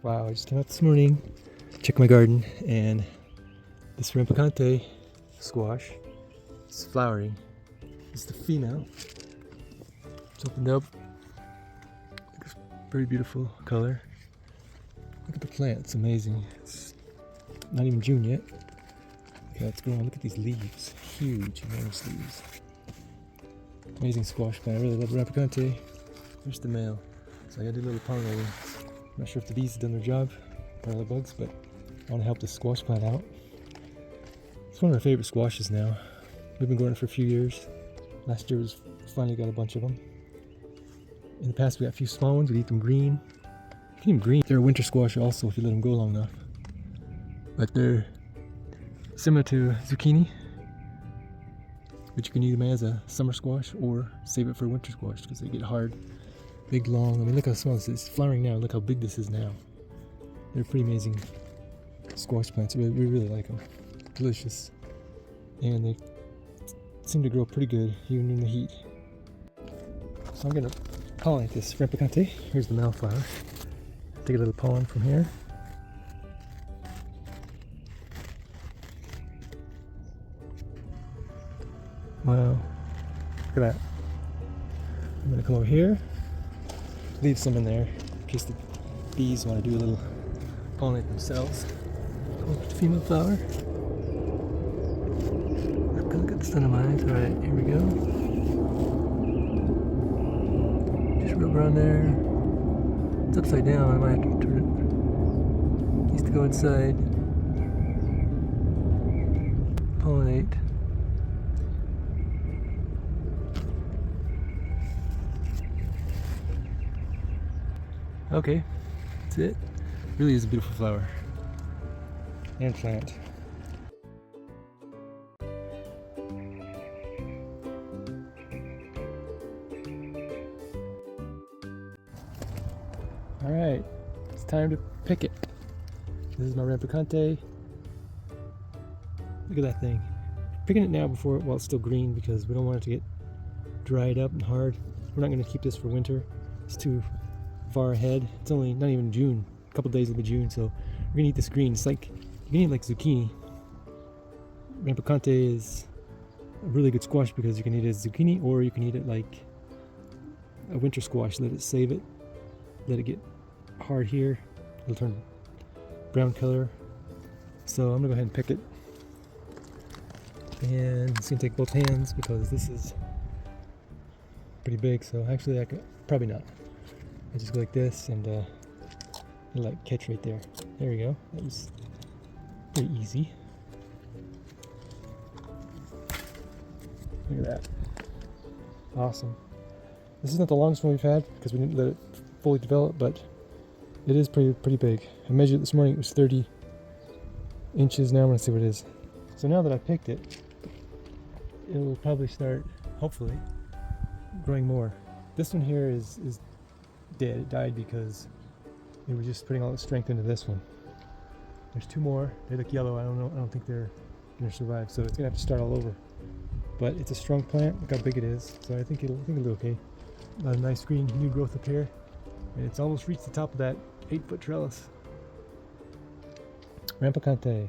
Wow, I just came out this morning, checked my garden, and this Rampicante squash is flowering. It's the female. It's opened up. It's very beautiful color. Look at the plant, it's amazing. It's not even June yet. Yeah, it's growing. Look at these leaves. Huge, enormous leaves. Amazing squash plant. I really love Rampicante. There's the male. So I gotta do a little pollinating. I'm not sure if the bees have done their job or other bugs, but I want to help this squash plant out. It's one of my favorite squashes now. We've been growing it for a few years. Last year was finally got a bunch of them. In the past we got a few small ones. We eat them green. You can eat them green. They're a winter squash also if you let them go long enough. But they're similar to zucchini, but you can eat them as a summer squash or save it for winter squash because they get hard, big, long. I mean, look how small this is. It's flowering now. Look how big this is now. They're pretty amazing squash plants. We really like them. Delicious. And they seem to grow pretty good even in the heat. So I'm going to pollinate this Rampicante. Here's the male flower. Take a little pollen from here. Wow, look at that. I'm going to come over here, leave some in there in case the bees want to do a little pollinate themselves. Look at the female flower. Look at the stun of my eyes. Alright, here we go. Just rub around there. It's upside down, I might have to turn it. Needs to go inside. Pollinate. Okay, that's it. Really is a beautiful flower and plant. All right, it's time to pick it. This is my Rampicante. Look at that thing. Picking it now while it's still green because we don't want it to get dried up and hard. We're not going to keep this for winter. It's too far ahead. It's only not even June. A couple days will be June, so we're gonna eat this green. It's like you can eat it like zucchini. Rampicante is a really good squash because you can eat it as zucchini, or you can eat it like a winter squash. Let it save it, let it get hard here. It'll turn brown color. So I'm gonna go ahead and pick it, and it's gonna take both hands because this is pretty big. So actually, I could probably not. I just go like this and it'll like catch right there. There we go. That was pretty easy. Look at that. Awesome. This is not the longest one we've had because we didn't let it fully develop, but it is pretty big. I measured it this morning. It was 30 inches. Now I'm going to see what it is. So now that I picked it, it will probably start, hopefully, growing more. This one here is dead. It died because it was just putting all its strength into this one. There's two more. They look yellow. I don't know. I don't think they're gonna survive. So it's gonna have to start all over. But it's a strong plant. Look how big it is. So I think it'll do okay. A nice green new growth up here, and it's almost reached the top of that 8-foot trellis. Rampicante.